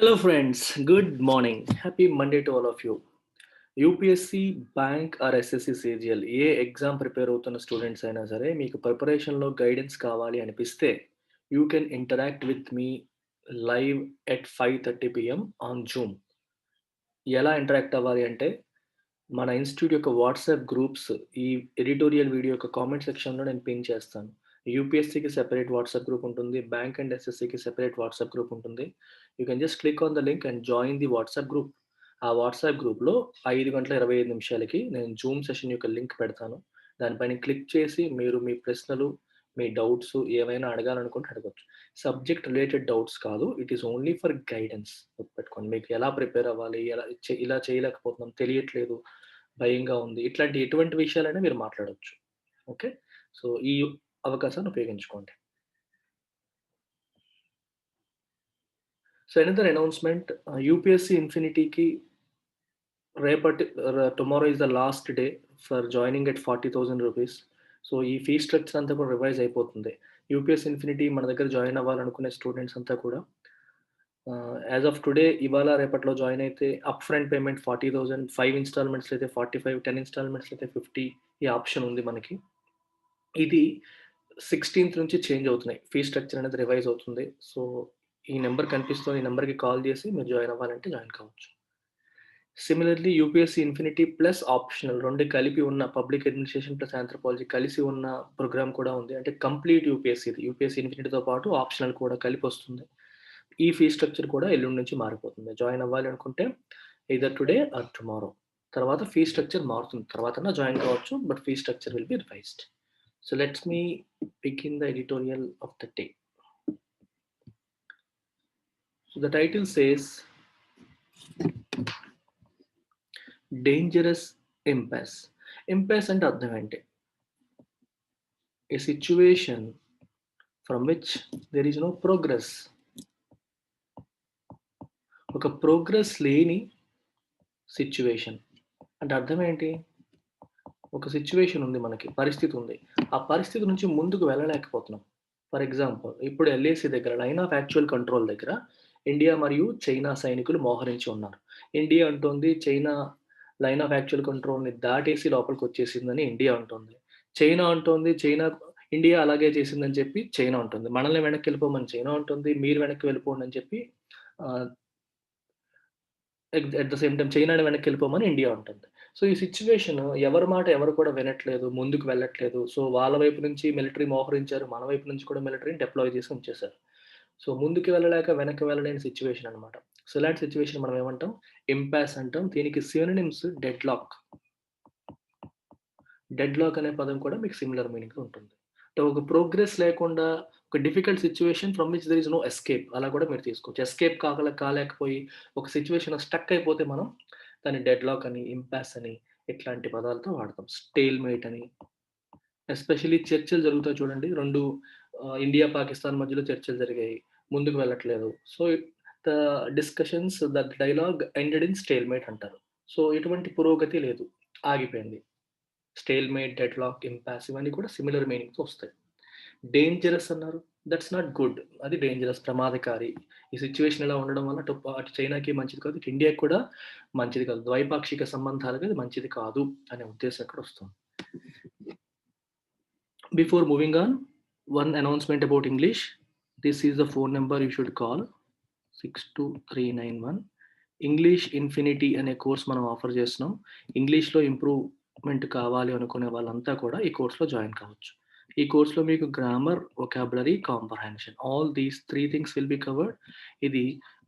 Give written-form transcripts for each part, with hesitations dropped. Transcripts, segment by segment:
Hello, friends. Good morning. Happy Monday to all of you. UPSC bank or SSC CGL ఏ exam prepare అవుతున్న students అయినా సరే మీకు ప్రిపరేషన్లో గైడెన్స్ కావాలి అనిపిస్తే you can interact with me live at 5:30 PM on Zoom. ఎలా interact అవ్వాలి అంటే మన ఇన్స్టిట్యూట్ యొక్క వాట్సాప్ గ్రూప్స్ ఈ ఎడిటోరియల్ వీడియో యొక్క కామెంట్ సెక్షన్లో నేను పిన్ చేస్తాను. యూపీఎస్సీకి సెపరేట్ వాట్సాప్ గ్రూప్ ఉంటుంది, బ్యాంక్ అండ్ ఎస్ఎస్సికి సెపరేట్ వాట్సాప్ గ్రూప్ ఉంటుంది. You can just click on the link and join the WhatsApp group. ఆ వాట్సాప్ గ్రూప్లో 5:25 నేను జూమ్ సెషన్ యొక్క లింక్ పెడతాను. దానిపైన క్లిక్ చేసి మీరు మీ ప్రశ్నలు, మీ డౌట్స్ ఏవైనా అడగాలనుకుంటే అడగచ్చు. సబ్జెక్ట్ రిలేటెడ్ డౌట్స్ కాదు, it is only for guidance. గుర్తుపెట్టుకోండి, మీకు ఎలా ప్రిపేర్ అవ్వాలి, ఇలా చేయలేకపోతున్నాం, తెలియట్లేదు, భయంగా ఉంది, ఇట్లాంటి ఎటువంటి విషయాలైనా మీరు మాట్లాడవచ్చు. ఓకే, సో ఈ అవకాశాన్ని ఉపయోగించుకోండి. సో ఎనదర్ అనౌన్స్మెంట్, యూపీఎస్సీ ఇన్ఫినిటీకి రేపటి tomorrow is the last day for joining at 40,000 rupees. So ఈ ఫీ స్ట్రక్చర్ అంతా కూడా రివైజ్ అయిపోతుంది. యూపీఎస్ ఇన్ఫినిటీ మన దగ్గర జాయిన్ అవ్వాలనుకునే స్టూడెంట్స్ అంతా కూడా యాజ్ ఆఫ్ టుడే ఇవాళ రేపట్లో జాయిన్ అయితే అప్ ఫ్రంట్ పేమెంట్ 40,000, 5 ఇన్స్టాల్మెంట్స్ అయితే 45, 10 ఇన్స్టాల్మెంట్స్ అయితే 50 ఈ ఆప్షన్ ఉంది మనకి. ఇది 16th నుంచి చేంజ్ అవుతున్నాయి, ఫీ స్ట్రక్చర్ అనేది రివైజ్ అవుతుంది. సో ఈ నెంబర్ కనిపిస్తుంది, ఈ నెంబర్కి కాల్ చేసి మీరు జాయిన్ అవ్వాలంటే జాయిన్ కావచ్చు. Similarly UPSC infinity plus optional 2 కలిపి ఉన్న పబ్లిక్ అడ్మినిస్ట్రేషన్ ప్లస్ ఆంథ్రోపాలజీ కలిసి ఉన్న ప్రోగ్రామ్ కూడా ఉంది. అంటే కంప్లీట్ యూపీఎస్సీ ఇన్ఫినిటీతో పాటు ఆప్షనల్ కూడా కలిపి వస్తుంది. ఈ ఫీ స్ట్రక్చర్ కూడా ఎల్లుండి నుంచి మారిపోతుంది. జాయిన్ అవ్వాలి అనుకుంటే ఎయిదర్ టుడే ఆర్ టుమారో. తర్వాత ఫీ స్ట్రక్చర్ మారుతుంది, తర్వాత జాయిన్ కావచ్చు, but fee structure will be revised. So let's me begin the editorial of the day. So the title says dangerous impasse. Impasse అంటే అర్థం ఏంటి? A situation from which there is no progress. ఒక progress లేని situation అంటే అర్థం ఏంటి? ఒక situation ఉంది, మనకి పరిస్థితి ఉంది, ఆ పరిస్థితి నుంచి ముందుకు వెళ్ళలేకపోతున్నాం. ఫర్ ఎగ్జాంపుల్, ఇప్పుడు ఎల్ఏసి దగ్గర లైన్ ఆఫ్ యాక్చువల్ కంట్రోల్ దగ్గర ఇండియా మరియు చైనా సైనికులు మోహరించి ఉన్నారు. ఇండియా అంటోంది చైనా లైన్ ఆఫ్ యాక్చువల్ కంట్రోల్ని దాటేసి లోపలికి వచ్చేసిందని ఇండియా అంటుంది. చైనా అంటోంది ఇండియా అలాగే చేసిందని చెప్పి చైనా ఉంటుంది. మనల్ని వెనక్కి వెళ్ళిపోమని చైనా ఉంటుంది, మీరు వెనక్కి వెళ్ళిపోండి అని చెప్పి ఎట్ ద సేమ్ టైం చైనాని వెనక్కి వెళ్ళిపోమని ఇండియా ఉంటుంది. సో ఈ సిచ్యువేషన్ ఎవరి మాట ఎవరు కూడా వినట్లేదు, ముందుకు వెళ్ళట్లేదు. సో వాళ్ళ వైపు నుంచి మిలిటరీ మోహరించారు, మన వైపు నుంచి కూడా మిలిటరీని డిప్లాయ్ చేసి ఉంచేశారు. సో ముందుకు వెళ్ళలేక వెనక్కి వెళ్ళలేని సిచ్యువేషన్ అనమాట. సో ఇలాంటి సిచ్యువేషన్ మనం ఏమంటాం? ఇంపాస్ అంటాం. దీనికి synonyms deadlock. Deadlock అనే పదం కూడా మీకు సిమిలర్ మీనింగ్ ఉంటుంది. అంటే ఒక ప్రోగ్రెస్ లేకుండా, ఒక difficult situation from which there is no escape, అలా కూడా మీరు తీసుకోవచ్చు. ఎస్కేప్ కాలేకపోయి ఒక సిచ్యువేషన్ స్టక్ అయిపోతే మనం దాన్ని డెడ్ లాక్ అని, ఇంపాస్ అని ఇట్లాంటి పదాలతో వాడతాం. స్టేల్ మేట్ అని. ఎస్పెషల్లీ చర్చలు జరుగుతాయి చూడండి, రెండు ఇండియా పాకిస్తాన్ మధ్యలో చర్చలు జరిగాయి, ముందుకు వెళ్ళట్లేదు. So the discussions, the dialogue ended in stalemate అంటారు. సో ఎటువంటి పురోగతి లేదు, ఆగిపోయింది. Stalemate, deadlock, impasse ఇవన్నీ కూడా సిమిలర్ మీనింగ్తో వస్తాయి. డేంజరస్ అన్నారు, దట్స్ నాట్ గుడ్. అది డేంజరస్, ప్రమాదకారి. ఈ సిచ్యువేషన్ ఇలా ఉండడం వల్ల అటు చైనాకి మంచిది కాదు, ఇటు ఇండియాకి కూడా మంచిది కాదు, ద్వైపాక్షిక సంబంధాలకు అది మంచిది కాదు అనే ఉద్దేశం ఇక్కడ వస్తుంది. Before moving on, one announcement about English. This is the phone number you should call, 62391. English infinity అనే కోర్స్ మనం ఆఫర్ చేస్తున్నాం. ఇంగ్లీష్లో ఇంప్రూవ్మెంట్ కావాలి అనుకునే వాళ్ళంతా కూడా ఈ కోర్స్లో జాయిన్ కావచ్చు. ఈ కోర్స్లో మీకు grammar, vocabulary, comprehension, all these 3 things will be covered. ఇది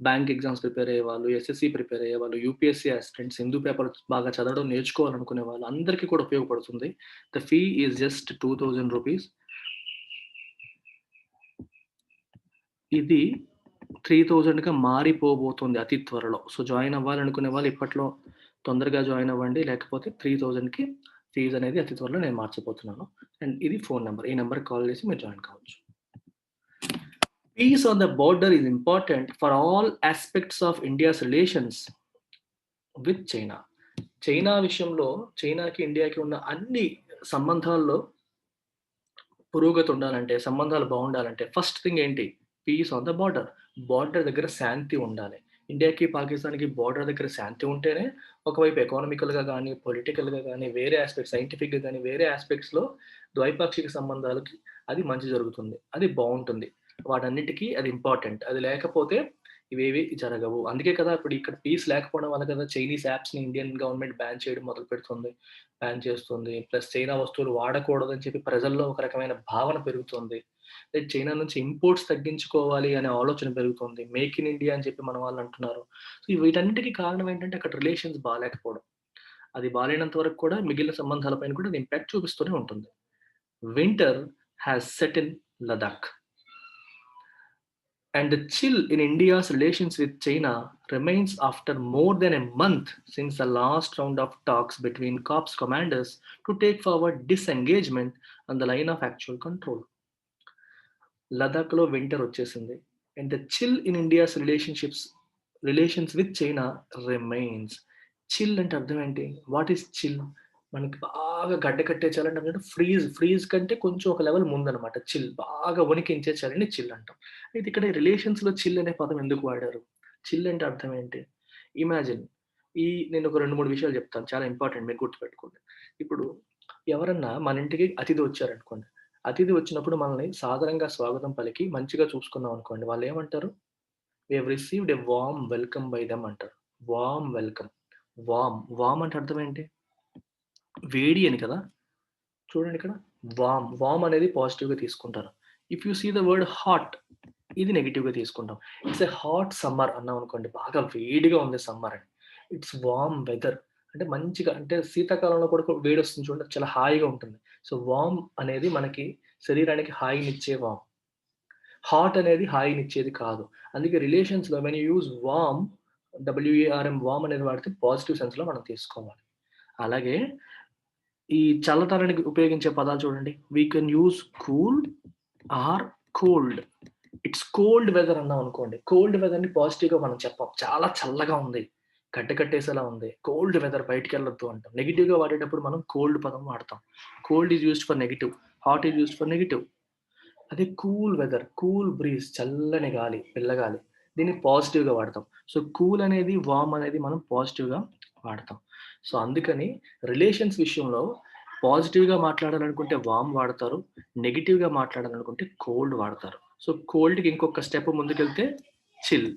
బ్యాంక్ ఎగ్జామ్స్ ప్రిపేర్ అయ్యే వాళ్ళు, ఎస్ఎస్సి ప్రిపేర్ అయ్యే వాళ్ళు, యూపీఎస్సీ అసిస్టెంట్స్, హిందూ పేపర్ బాగా చదవడం నేర్చుకోవాలనుకునే వాళ్ళు అందరికీ కూడా ఉపయోగపడుతుంది. The fee is just 2,000 rupees. ఇది 3,000గా మారిపోబోతుంది అతి త్వరలో. సో జాయిన్ అవ్వాలనుకునే వాళ్ళు ఇప్పట్లో తొందరగా జాయిన్ అవ్వండి, లేకపోతే 3,000కి ఫీజు అనేది అతి త్వరలో నేను మార్చిపోతున్నాను. అండ్ ఇది ఫోన్ నెంబర్, ఈ నెంబర్కి కాల్ చేసి మీరు జాయిన్ కావచ్చు. Peace on the border is important for all aspects of India's relations with China. China విషయంలో చైనాకి ఇండియాకి ఉన్న అన్ని సంబంధాల్లో పురోగతి ఉండాలంటే, సంబంధాలు బాగుండాలంటే ఫస్ట్ థింగ్ ఏంటి? Peace on the border. Border దగ్గర శాంతి ఉండాలి. ఇండియాకి, పాకిస్తాన్‌కి బోర్డర్ దగ్గర శాంతి ఉంటేనే ఒకవైపు ఎకానమికల్‌గా గానీ, పొలిటికల్‌గా గానీ, వేరే యాస్పెక్ట్స్ సైంటిఫిక్‌గా గానీ, వేరే యాస్పెక్ట్స్‌లో ద్వైపాక్షిక సంబంధాలకి అది మంచి జరుగుతుంది. అది బావుంటుంది. వాటన్నిటికి అది ఇంపార్టెంట్. అది లేకపోతే ఇవేవి జరగవు. అందుకే కదా ఇప్పుడు ఇక్కడ పీస్ లేకపోవడం వల్ల కదా చైనీస్ యాప్స్‌ని ఇండియన్ గవర్నమెంట్ బ్యాన్ చేయడం మొదలుపెడుతుంది. బ్యాన్ చేస్తుంది. ప్లస్ చైనా వస్తువులు వాడకూడదని చెప్పి ప్రజల్లో ఒక రకమైన భావన పెరుగుతుంది. చైనా నుంచి ఇంపోర్ట్స్ తగ్గించుకోవాలి అనే ఆలోచన పెరుగుతుంది. మేక్ ఇన్ ఇండియా అని చెప్పి మన వాళ్ళు అంటున్నారు. సో, వీటన్నిటికి కారణం ఏంటంటే అక్కడ రిలేషన్స్ బాలేకపోవడం. అది బాలేనంత వరకు కూడా మిగిలిన సంబంధాల పైన కూడా అది ఇంపాక్ట్ చూపిస్తూనే ఉంటుంది. Winter has set in Ladakh. And the chill in India's relations with China remains after more than a month since the last round of talks between Corps commanders to take forward disengagement on the line of actual control. లదాఖ్‌లో winter వచ్చేసింది. And the chill in India's relations with China remains. Chill అంటే అర్థం ఏంటి? What is chill? మనకి బాగా గడ్డ కట్టేచాలంటే అంటే freeze కంటే కొంచెం ఒక లెవెల్ ముందనమాట చిల్. బాగా వణికించే చలిని చిల్ అంటాం. అయితే ఇక్కడ రిలేషన్స్‌లో చిల్ అనే పదం ఎందుకు వాడారు? చిల్ అంటే అర్థం ఏంటి? ఇమాజిన్ నేను ఒక 2, 3 విషయాలు చెప్తాను. చాలా ఇంపార్టెంట్ మీరు గుర్తుపెట్టుకోండి. ఇప్పుడు ఎవరన్నా మన ఇంటికి అతిథి వచ్చారనుకోండి. అతిథి వచ్చినప్పుడు మనల్ని సాదరంగా స్వాగతం పలికి మంచిగా చూసుకున్నాం అనుకోండి. వాళ్ళేమంటారు? "We have received a warm welcome by them" అంటారు. Warm welcome. వార్మ్ అంటే అర్థం ఏంటి? వేడి అని కదా! చూడండి ఇక్కడ వార్మ్ అనేది పాజిటివ్‌గా తీసుకుంటారు. If you see the word hot ఇది నెగెటివ్‌గా తీసుకుంటాం. ఇట్స్ ఎ హాట్ సమ్మర్ అన్నామనుకోండి. బాగా వేడిగా ఉంది సమ్మర్ అని. ఇట్స్ వార్మ్ వెదర్ అంటే మంచిగా అంటే శీతాకాలంలో కూడా వేడొస్తుంది చూడండి. చాలా హాయిగా ఉంటుంది. సో, వార్మ్ అనేది మనకి శరీరానికి హాయినిచ్చే వార్మ్. హాట్ అనేది హాయినిచ్చేది కాదు. అందుకే రిలేషన్స్‌లో వెన్ యూ యూజ్ వార్మ్ అనేది వాడితే పాజిటివ్ సెన్స్‌లో మనం తీసుకోవాలి. అలాగే ఈ చల్లదనానికి ఉపయోగించే పదాలు చూడండి. We can use cool or cold. It's cold weather అన్నామనుకోండి. కోల్డ్ వెదర్‌ని పాజిటివ్‌గా మనం చెప్పం. చాలా చల్లగా ఉంది. గడ్డ కట్టేసేలా ఉంది. కోల్డ్ వెదర్ బయటికెళ్ళొద్దు అంటాం. నెగెటివ్‌గా వాడేటప్పుడు మనం కోల్డ్ పదం వాడతాం. Cold is used for negative. Hot is used for negative. అదే కూల్ వెదర్, కూల్ బ్రీజ్ చల్లని గాలి, పిల్లగాలి. దీన్ని పాజిటివ్‌గా వాడతాం. సో, కూల్ అనేది, వార్మ్ అనేది మనం పాజిటివ్‌గా వాడతాం. సో, అందుకని రిలేషన్స్ విషయంలో పాజిటివ్‌గా మాట్లాడాలనుకుంటే వార్మ్ వాడతారు. నెగెటివ్‌గా మాట్లాడాలనుకుంటే కోల్డ్ వాడతారు. సో, కోల్డ్‌కి ఇంకొక స్టెప్ ముందుకెళ్తే చిల్.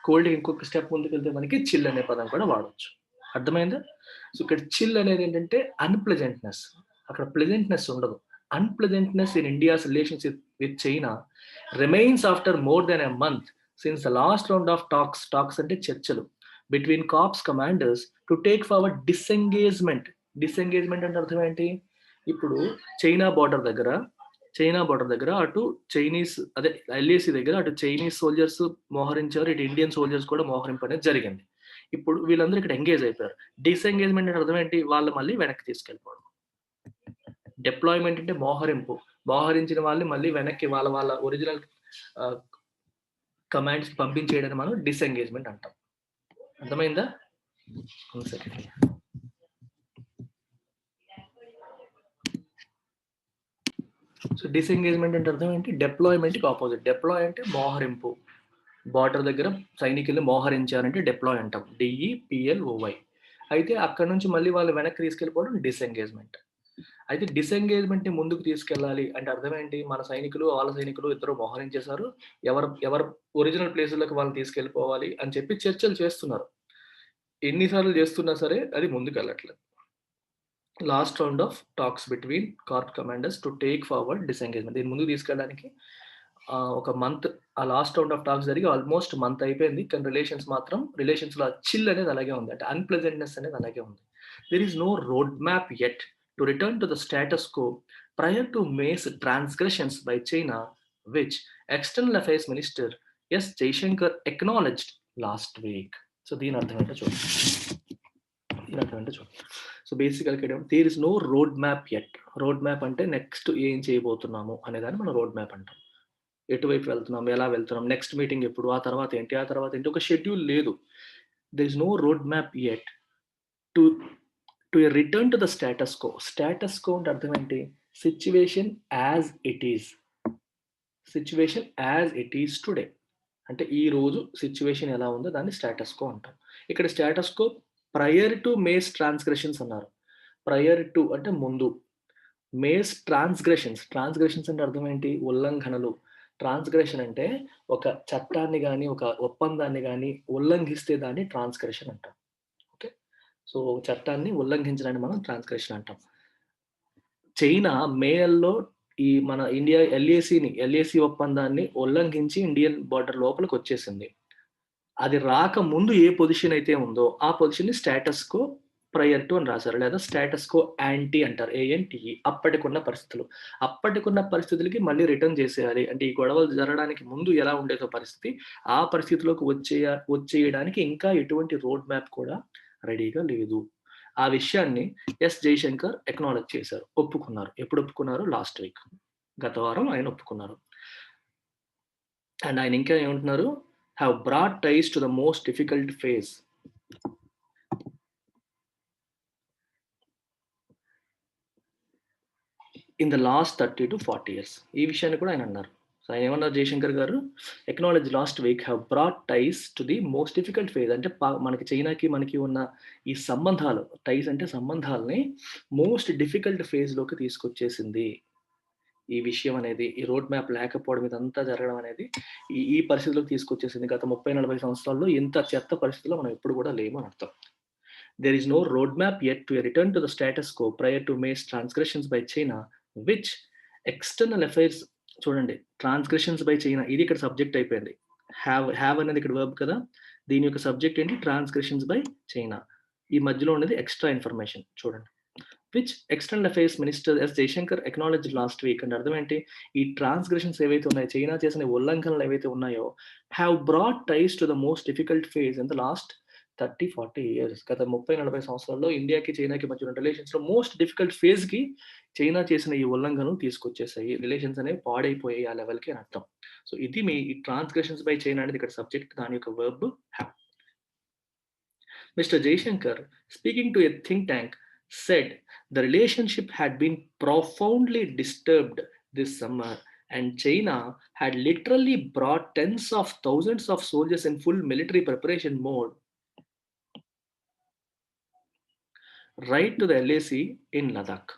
కోల్డ్‌కి ఇంకొక స్టెప్ ముందుకెళ్తే మనకి చిల్ అనే పదం కూడా వాడొచ్చు. అర్థమైందా? సో, ఇక్కడ చిల్ అనేదేంటంటే అన్‌ప్లెజెంట్‌నెస్. అక్కడ ప్లెజెంట్‌నెస్ ఉండదు. Unpleasantness in India's relationship with China remains after more than a month since the last round of talks అంటే చర్చలు between corps commanders to take forward disengagement. Disengagement అంటే అర్థం ఏంటి? ఇప్పుడు చైనా బోర్డర్ దగ్గర అటు చైనీస్ అదే ఎల్ఏసీ దగ్గర అటు చైనీస్ సోల్జర్స్ మోహరించారు. ఇటు ఇండియన్ సోల్జర్స్ కూడా మోహరింపు అనేది జరిగింది. ఇప్పుడు వీళ్ళందరూ ఇక్కడ ఎంగేజ్ అయిపోయారు. డిసెంగేజ్‌మెంట్ అంటే అర్థం ఏంటి? వాళ్ళు మళ్ళీ వెనక్కి తీసుకెళ్ళిపోవడం. డిప్లాయ్‌మెంట్ అంటే మోహరింపు. మోహరించిన వాళ్ళని మళ్ళీ వెనక్కి వాళ్ళ ఒరిజినల్ ఆహ్, కమాండ్స్‌కి పంపించేయడాన్ని మనం డిసెంగేజ్‌మెంట్ అంటాం. అర్థమైందా? One second. సో, డిసెంగేజ్‌మెంట్ అంటే అర్థం ఏంటి? డిప్లాయ్‌మెంట్‌కి ఆపోజిట్. డిప్లాయ్ అంటే మోహరింపు. బార్డర్ దగ్గర సైనికుల్ని మోహరించారంటే డిప్లాయ్ అంటాం. డీఈపీఎల్ఓవై. అయితే అక్కడి నుంచి మళ్ళీ వాళ్ళు వెనక్కి తీసుకెళ్ళిపోవడం డిసెంగేజ్‌మెంట్. అయితే డిసెంగేజ్‌మెంట్‌ని ముందుకు తీసుకెళ్ళాలి అంటే అర్థం ఏంటి? మన సైనికులు, వాళ్ళ సైనికులు ఇద్దరు మోహరించేసారు. ఎవరు ఒరిజినల్ ప్లేసుల్లోకి వాళ్ళని తీసుకెళ్ళిపోవాలి అని చెప్పి చర్చలు చేస్తున్నారు. ఎన్ని సార్లు చేస్తున్నా సరే అది ముందుకెళ్ళట్లేదు. Last round of talks between corps commanders to take forward disengagement. దీన్ని ముందుకు తీసుకెళ్ళడానికి ఒక మంత్ ఆ లాస్ట్ రౌండ్ ఆఫ్ టాక్స్ జరిగి ఆల్మోస్ట్ మంత్ అయిపోయింది. కానీ రిలేషన్స్‌లో ఆ చిల్ అనేది అలాగే ఉంది. అంటే అన్‌ప్లెజెంట్‌నెస్ అనేది అలాగే ఉంది. There is no road map yet to return to the status quo prior to May's transgressions by China which external affairs minister S. Jaishankar acknowledged last week. So, దీని అర్థం ఏంటో చూడండి. సో, బేసికల్‌గా ఇక్కడ there is no road map yet. Road map అంటే next ఏం చేయబోతున్నాము అనేదాన్ని మనం రోడ్ మ్యాప్ అంటాం. ఎటువైపు వెళ్తున్నాం? ఎలా వెళ్తున్నాం? నెక్స్ట్ మీటింగ్ ఎప్పుడు? ఆ తర్వాత ఏంటి? ఆ తర్వాత ఏంటి? ఒక షెడ్యూల్ లేదు. There is no road map yet to to a return to the status quo. Status quo అంటే అర్థం ఏంటి? Situation as it is. Situation as it is today. అంటే ఈ రోజు సిట్యుయేషన్ ఎలా ఉందో దాన్ని స్టేటస్ కో అంటాం. ఇక్కడ status quo prior to May's transgressions అన్నారు. ప్రయర్ టు అంటే ముందు. మేస్ ట్రాన్స్‌గ్రెషన్స్ అంటే అర్థం ఏంటి? ఉల్లంఘనలు. ట్రాన్స్‌గ్రెషన్ అంటే ఒక చట్టాన్ని గాని, ఒక ఒప్పందాన్ని గాని ఉల్లంఘిస్తే దాన్ని ట్రాన్స్‌గ్రెషన్ అంటాం. ఓకే. సో, చట్టాన్ని ఉల్లంఘించడాన్ని మనం ట్రాన్స్‌గ్రెషన్ అంటాం. చైనా మేలో ఈ మన ఇండియా ఎల్ఏసి ఒప్పందాన్ని ఉల్లంఘించి ఇండియన్ బోర్డర్ లోపలికొచ్చేసింది. అది రాకముందు ఏ పొజిషన్ అయితే ఉందో, ఆ పొజిషన్‌ని స్టేటస్ కో ప్రయర్ టు అని రాసారు. లేదా స్టేటస్ కో యాంటీ అంటారు. ఏఎన్‌టీఈ అప్పటికున్న పరిస్థితులు. అప్పటికున్న పరిస్థితులకి మళ్ళీ రిటర్న్ చేసేయాలి. అంటే ఈ గొడవలు జరగడానికి ముందు ఎలా ఉండేదో పరిస్థితి, ఆ పరిస్థితిలోకి వచ్చేయడానికి ఇంకా ఎటువంటి రోడ్ మ్యాప్ కూడా రెడీగా లేదు. ఆ విషయాన్ని జైశంకర్ అక్నాలెడ్జ్ చేశారు. ఒప్పుకున్నారు. ఎప్పుడు ఒప్పుకున్నారు? Last week. గత వారం ఆయన ఒప్పుకున్నారు. అండ్ ఆయన ఇంకా ఏమంటున్నారు? Have brought ties to the most difficult phase. In the last 30-40 years. ఈ విషయాన్ని కూడా ఆయన అన్నారు. సో ఆయన ఏమన్నారు Jaishankar garu? Acknowledge last week have brought ties to the most difficult phase. అంటే మనకి చైనాకి మనకి ఉన్న ఈ సంబంధాలు, టైస్ అంటే సంబంధాలని మోస్ట్ డిఫికల్ట్ ఫేజ్‌లోకి తీసుకొచ్చేసింది. ఈ విషయం అనేది, ఈ రోడ్ మ్యాప్ లేకపోవడం ఇదంతా జరగడం అనేది ఈ పరిస్థితిలోకి తీసుకొచ్చేసింది. గత 30, 40 సంవత్సరాల్లో ఇంత చెత్త పరిస్థితిలో మనం ఎప్పుడు కూడా లేము అని అర్థం. There is no roadmap yet to a return to the status quo prior to May's transgressions by China, which external affairs చూడండి. ట్రాన్స్‌గ్రెషన్స్ బై చైనా ఇది ఇక్కడ సబ్జెక్ట్ అయిపోయింది. హావ్ అనేది ఇక్కడ వర్బ్ కదా! దీని యొక్క సబ్జెక్ట్ ఏంటి? Transgressions by China. ఈ మధ్యలో ఉన్నది ఎక్స్‌ట్రా ఇన్ఫర్మేషన్ చూడండి. Which external affairs minister Jaishankar acknowledge last week అంటే అర్థం ఏంటి? ఈ ట్రాన్స్‌గ్రెషన్స్ ఏవైతే ఉన్నాయో, చైనా చేసిన ఉల్లంఘనలు ఏవైతే ఉన్నాయో, have brought ties to the most difficult phase in the last 30, 40 years. గత 30, 40 సంవత్సరాల్లో ఇండియాకి, చైనాకి మధ్య ఉన్న రిలేషన్స్‌లో మోస్ట్ డిఫికల్ట్ ఫేజ్‌కి చైనా చేసిన ఈ ఉల్లంఘనలు తీసుకొచ్చేసాయి. రిలేషన్స్ అనేవి పాడైపోయాయి ఆ లెవెల్‌కి అని అర్థం. సో, ఇది మీ ఈ ట్రాన్స్‌గ్రెషన్స్ బై చైనా అనేది ఇక్కడ సబ్జెక్ట్. దాని యొక్క verb have. Mr. Jaishankar, speaking to a think tank, said the relationship had been profoundly disturbed this summer and China had literally brought tens of thousands of soldiers in full military preparation mode right to the LAC in Ladakh.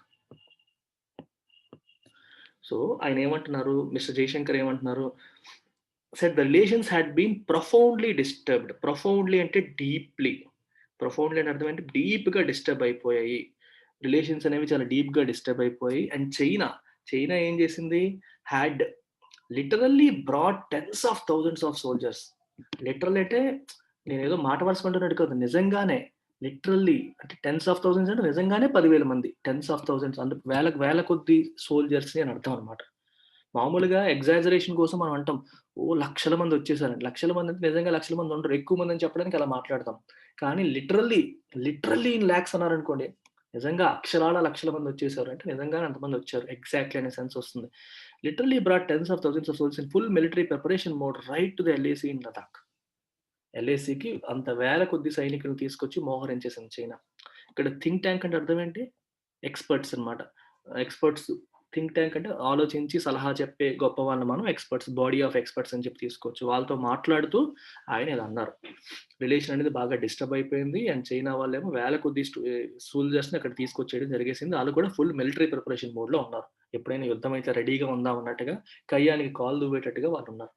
So ఆయన ఏమంటున్నారు? Mister Jaishankar ఏమంటున్నారు? Said the relations had been profoundly disturbed. Profoundly అంటే deeply. Profoundly అంటే అర్థం ఏంటి? డీప్‌గా disturb అయిపోయాయి. Relations అనేవి చాలా డీప్‌గా డిస్టర్బ్ అయిపోయాయి. అండ్ చైనా ఏం చేసింది? Had literally brought tens of thousands of soldiers. Literal అంటే నేనేదో మాట వరుస అంటున్నట్టు కాదు. నిజంగానే లిటరల్లీ అంటే టెన్స్ ఆఫ్ థౌసండ్స్ అంటే నిజంగానే 10,000 మంది. టెన్స్ ఆఫ్ థౌసండ్స్ అంటే వేల కొద్దీ సోల్జర్స్‌ని అని అర్థం అన్నమాట. మామూలుగా ఎగ్జాజరేషన్ కోసం మనం అంటాం. ఓహ్! లక్షల మంది వచ్చేసారని. లక్షల మంది అంటే నిజంగా లక్షల మంది ఉండరు. ఎక్కువ మంది అని చెప్పడానికి అలా మాట్లాడతాం. కానీ లిటరల్లీ ఇన్ లాక్స్ అన్నారనుకోండి. నిజంగా అక్షరాల లక్షల మంది వచ్చేసారు. అంటే నిజంగానే అంతమంది వచ్చారు. ఎగ్జాక్ట్‌లీ అనే సెన్స్ వస్తుంది. Literally brought tens of thousands of souls in full military preparation mode right to the LAC in Ladakh. ఎల్ఏసీకి అంత వేల కొద్ది సైనికులను తీసుకొచ్చి మోహరించేసింది చైనా. ఇక్కడ థింక్ ట్యాంక్ అంటే అర్థం ఏంటి? ఎక్స్‌పర్ట్స్ అన్నమాట. ఎక్స్‌పర్ట్స్ థింక్ ట్యాంక్ అంటే ఆలోచించి సలహా చెప్పే గొప్ప వాళ్ళని మనం ఎక్స్‌పర్ట్స్, బాడీ ఆఫ్ ఎక్స్‌పర్ట్స్ అని చెప్పి తీసుకోవచ్చు. వాళ్ళతో మాట్లాడుతూ ఆయన ఇలా అన్నారు. రిలేషన్ అనేది బాగా డిస్టర్బ్ అయిపోయింది. అండ్ చైనా వాళ్ళేమో వేల కొద్ది సోల్జర్స్‌ని అక్కడ తీసుకొచ్చేయడం జరిగేసింది. ఆళ్ళు కూడా ఫుల్ మిలిటరీ ప్రిపరేషన్ మోడ్‌లో ఉన్నారు. ఎప్పుడైనా యుద్ధం అయితే రెడీగా ఉందాం అన్నట్టుగా, కయ్యానికి కాలు దువ్వేటట్టుగా వాళ్ళున్నారు.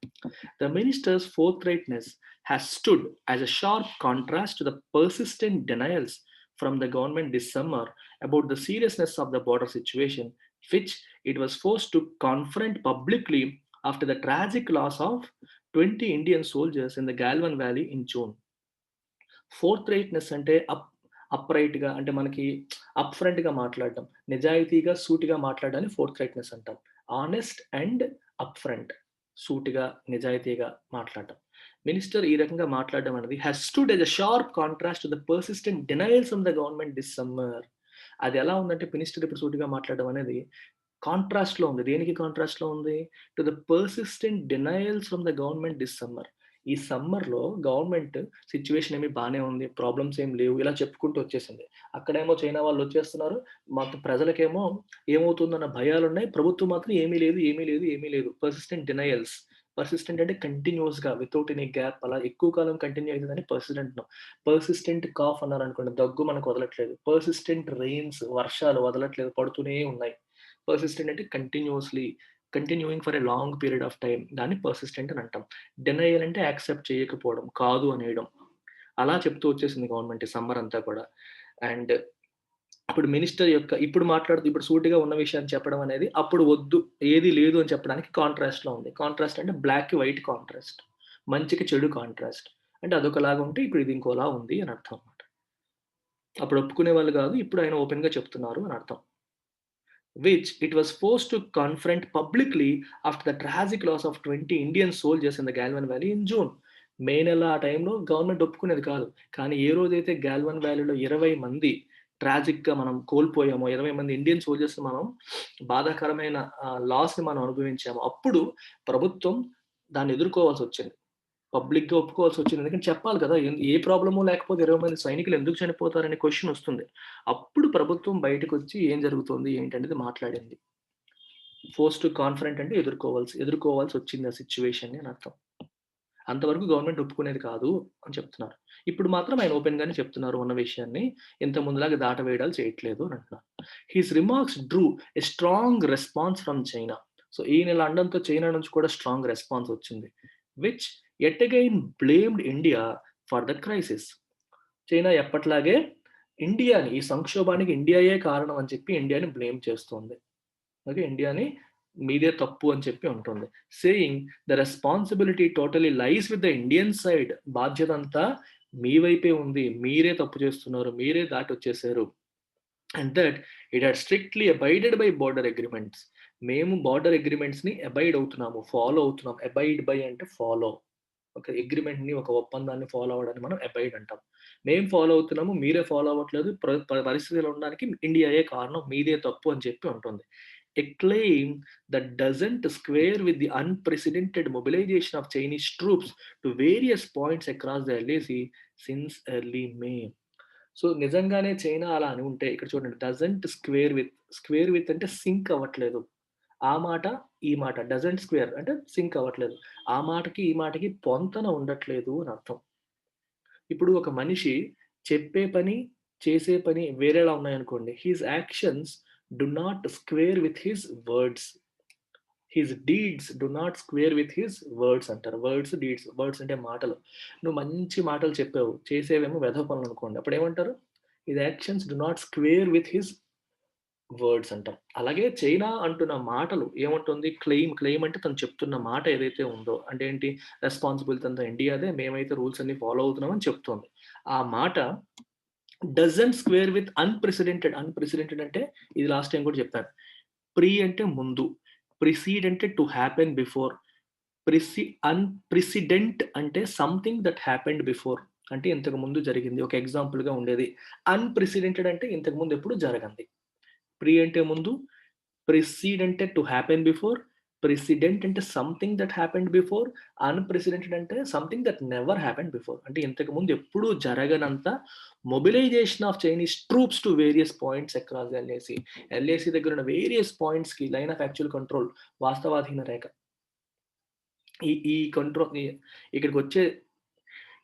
The minister's forthrightness has stood as a sharp contrast to the persistent denials from the government this summer about the seriousness of the border situation, which it was forced to confront publicly after the tragic loss of 20 Indian soldiers in the Galwan Valley in June. Forthrightness అంటే అప్‌రైట్‌గా అంటే మనకి up ఫ్రంట్‌గా మాట్లాడడం. నిజాయితీగా, సూటిగా మాట్లాడడాన్ని forthrightness అంటాం. Honest and up front. సూటిగా, నిజాయితీగా మాట్లాడడం. మినిస్టర్ ఈ రకంగా మాట్లాడడం అనేది has stood as a sharp contrast to the persistent denials from the government this summer. అది ఎలా ఉందంటే మినిస్టర్ ఇప్పుడు సూటిగా మాట్లాడడం అనేది కాంట్రాస్ట్‌లో ఉంది. దేనికి కాంట్రాస్ట్‌లో ఉంది? To the persistent denials from the government this summer. ఈ సమ్మర్‌లో గవర్నమెంట్ సిట్యుయేషన్ ఏమి బానే ఉంది. ప్రాబ్లమ్స్ ఏమి లేవు. ఇలా చెప్పుకుంటూ వచ్చేసింది. అక్కడేమో చైనా వాళ్ళొచ్చేస్తున్నారు. మాకు ప్రజలకేమో ఏమవుతుందన్న భయాలున్నాయి. ప్రభుత్వం మాత్రం ఏమీ లేదు. Persistent denials. పర్సిస్టెంట్ అంటే కంటిన్యూస్‌గా వితౌట్ ఎనీ గ్యాప్ అలా ఎక్కువ కాలం కంటిన్యూ అయితదని పర్సిస్టెంట్ అంటున్నాం. పర్సిస్టెంట్ కాఫ్ అన్నారనుకోండి, దగ్గు మనకు వదలట్లేదు. పర్సిస్టెంట్ రెయిన్స్ వర్షాలు వదలట్లేదు, పడుతూనే ఉన్నాయి. పర్సిస్టెంట్ అంటే continuously continuing for a long period of time, దాన్ని పర్సిస్టెంట్ అని అంటాం. డెనయల్ అంటే యాక్సెప్ట్ చేయకపోవడం, కాదు అనేయడం. అలా చెప్తూ వచ్చేసింది గవర్నమెంట్ ఈ సమ్మర్ అంతా కూడా. అండ్ ఇప్పుడు మినిస్టర్ యొక్క ఇప్పుడు సూటిగా ఉన్న విషయాన్ని చెప్పడం అనేది అప్పుడు వద్దు, ఏది లేదు అని చెప్పడానికి కాంట్రాస్ట్‌లో ఉంది. కాంట్రాస్ట్ అంటే బ్లాక్‌కి వైట్ కాంట్రాస్ట్. మంచికి చెడు కాంట్రాస్ట్. అంటే అదొకలాగా ఉంటే ఇప్పుడు ఇది ఇంకోలా ఉంది అని అర్థం అన్నమాట. అప్పుడు ఒప్పుకునేవాళ్ళు గాదు. ఇప్పుడు ఆయన ఓపెన్‌గా చెప్తున్నారు అని అర్థం. Which it was forced to confront publicly after the tragic loss of 20 Indian soldiers in the Galwan Valley in June. మే నెల ఆ టైంలో గవర్నమెంట్ ఒప్పుకునేది కాదు. కానీ ఏ రోజైతే గాల్వన్ వ్యాలీలో 20 మంది ట్రాజిక్‌గా మనం కోల్పోయామో, 20 మంది ఇండియన్ సోల్జర్స్‌ని మనం బాధాకరమైన లాస్‌ని మనం అనుభవించామో, అప్పుడు ప్రభుత్వం దాన్ని ఎదుర్కోవాల్సొచ్చింది. పబ్లిక్‌గా ఒప్పుకోవాల్సొచ్చింది. ఎందుకంటే చెప్పాలి కదా! ఏ ప్రాబ్లము లేకపోతే 20 మంది సైనికులు ఎందుకు చనిపోతారనే క్వెషనొస్తుంది. అప్పుడు ప్రభుత్వం బయటకొచ్చి ఏం జరుగుతోంది, ఏంటనేది మాట్లాడింది. ఫోర్స్ టు కాన్ఫరెంట్ అంటే ఎదుర్కోవాల్సొచ్చింది ఆ సిట్యుయేషన్‌ని అని అర్థం. అంతవరకు గవర్నమెంట్ ఒప్పుకునేది కాదు అని చెప్తున్నారు. ఇప్పుడు మాత్రం ఆయన ఓపెన్‌గానే చెప్తున్నారు ఉన్న విషయాన్ని. ఇంతకు ముందులాగా దాటవేయడాలు చేయట్లేదు అని అంటున్నారు. His remarks Drew a strong response from China. So ఈయన ఇలా అనడంతో చైనా నుంచి కూడా స్ట్రాంగ్ రెస్పాన్స్ వచ్చింది. Which yet again blamed India for the crisis. China ఎప్పట్లాగే ఈ సంక్షోభానికి ఇండియాయే కారణం అని చెప్పి ఇండియాని బ్లేమ్ చేస్తోంది. ఓకే. ఇండియాని మీదే తప్పు అని చెప్పి ఉంటుంది. Saying the responsibility totally lies with the Indian side. బాధ్యతంతా మీ వైపే ఉంది. మీరే తప్పు చేస్తున్నారు. మీరే దాటొచ్చేసారు. And that it had strictly abided by border agreements. మేము బోర్డర్ అగ్రీమెంట్స్‌ని అబైడ్ అవుతున్నాము. ఫాలో అవుతున్నాం. అబైడ్ బై అంటే ఫాలో. ఒక అగ్రీమెంట్‌ని, ఒక ఒప్పందాన్ని ఫాలో అవ్వడాన్ని మనం అబైడ్ అంటాం. మేము ఫాలో అవుతున్నాము. మీరే ఫాలో అవ్వట్లేదు. పరిస్థితి ఇలా ఉండడానికి ఇండియాయే కారణం. మీదే తప్పు అని చెప్పి ఉంటుంది. A claim that doesn't square with the unprecedented mobilization of Chinese troops to various points across the LAC since early May. So, నిజంగానే చైనా అలా అని ఉంటే ఇక్కడ చూడండి, డజంట్ స్క్వేర్ విత్ అంటే సింక్ అవ్వట్లేదు. ఆ మాట, ఈ మాట డజంట్ స్క్వేర్ అంటే సింక్ అవ్వట్లేదు. ఆ మాటకి, ఈ మాటకి పొంతన ఉండట్లేదు అని అర్థం. ఇప్పుడు ఒక మనిషి చెప్పే పని, చేసే పని వేరేలా ఉన్నాయనుకోండి. His actions do not square with his words. His deeds do not square with his words అంటారు. డీడ్స్. వర్డ్స్ అంటే మాటలు. నువ్వు మంచి మాటలు చెప్పావు. చేసేవేమో వెధవ పనులనుకోండి. అప్పుడేమంటారు? His actions do not square with his words అంటాం. అలాగే చైనా అంటున్న మాటలు ఏమంటుంది? క్లెయిమ్ అంటే తను చెప్తున్న మాట ఏదైతే ఉందో, అంటే ఏంటి? రెస్పాన్సిబిలిటీ అంతా ఇండియాదే. మేమైతే రూల్స్ అన్ని ఫాలో అవుతున్నామని చెప్తోంది. ఆ మాట doesn't square with unprecedented. Unprecedented అంటే ఇది లాస్ట్ టైమ్ కూడా చెప్పాను. అంటే ముందు. ప్రిసీడ్ అంటే టు హ్యాపెన్ బిఫోర్. అన్‌ప్రెసిడెంట్ అంటే సంథింగ్ దట్ హ్యాపెండ్ బిఫోర్. అంటే ఇంతకు ముందు జరిగింది. ఒక ఎగ్జాంపుల్‌గా ఉండేది. అన్‌ప్రెసిడెంటెడ్ అంటే ఇంతకు ముందు ఎప్పుడు జరగంది. అంటే ముందు, ప్రిసీడ్ అంటే టు హ్యాపెన్ బిఫోర్, ప్రెసిడెంట్ అంటే something that happened before, unprecedented అంటే something that never happened before. అంటే ఇంతకు ముందు ఎప్పుడూ జరగనంత mobilisation of Chinese troops to various points across LAC. LAC దగ్గర ఉన్న వేరియస్ పాయింట్స్‌కి లైన్ ఆఫ్ యాక్చువల్ కంట్రోల్, వాస్తవాధీన రేఖ. ఈ ఈ కంట్రోల్ ఇక్కడికొచ్చే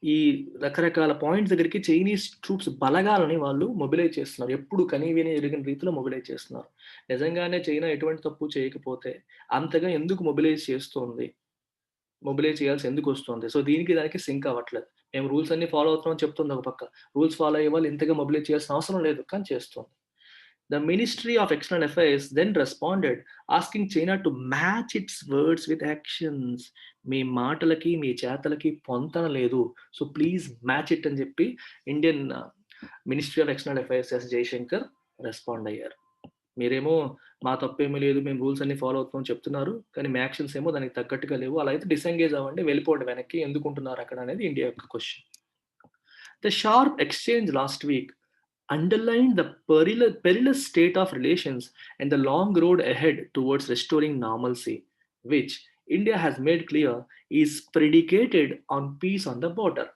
ఈ రకరకాల పాయింట్స్ దగ్గరికి చైనీస్ ట్రూప్స్ బలగాలని వాళ్ళు మొబిలైజ్ చేస్తున్నారు. ఎప్పుడు కనీవినీ ఎరుగని రీతిలో మొబిలైజ్ చేస్తున్నారు. నిజంగానే చైనా ఎటువంటి తప్పు చేయకపోతే అంతగా ఎందుకు మొబిలైజ్ చేస్తోంది? మొబిలైజ్ చేయాల్సి ఎందుకొస్తోంది? సో, దీనికి దానికి సింక్ అవ్వట్లేదు. మేము రూల్స్ అన్నీ ఫాలో అవుతున్నామని చెప్తుంది ఒక పక్క. రూల్స్ ఫాలో అయ్యే వాళ్ళు ఇంతగా మొబిలైజ్ చేయాల్సిన అవసరం లేదు. కానీ చేస్తోంది. The Ministry of External Affairs then responded, asking China to match its words with actions. మీ మాటలకి, మీ చేతలకి పొంతన లేదు. సో, ప్లీజ్ మ్యాచ్ ఇట్ అని చెప్పి Indian ministry of external affairs Jaishankar respond అయ్యారు. మీరేమో మా తప్పేమీ లేదు. మేము రూల్స్ అన్నీ ఫాలో అవుతున్నామని చెప్తున్నారు. కానీ మీ యాక్షన్స్ ఏమో దానికి తగ్గట్టుగా లేవు. అలా అయితే డిసెంగేజ్ అవ్వండి. వెళ్ళిపోండి వెనక్కి. ఎందుకుంటున్నారు అక్కడ అనేది ఇండియా యొక్క question. The sharp exchange last week underlined the perilous state of relations and the long road ahead towards restoring normalcy, which India has made clear is predicated on peace on the border.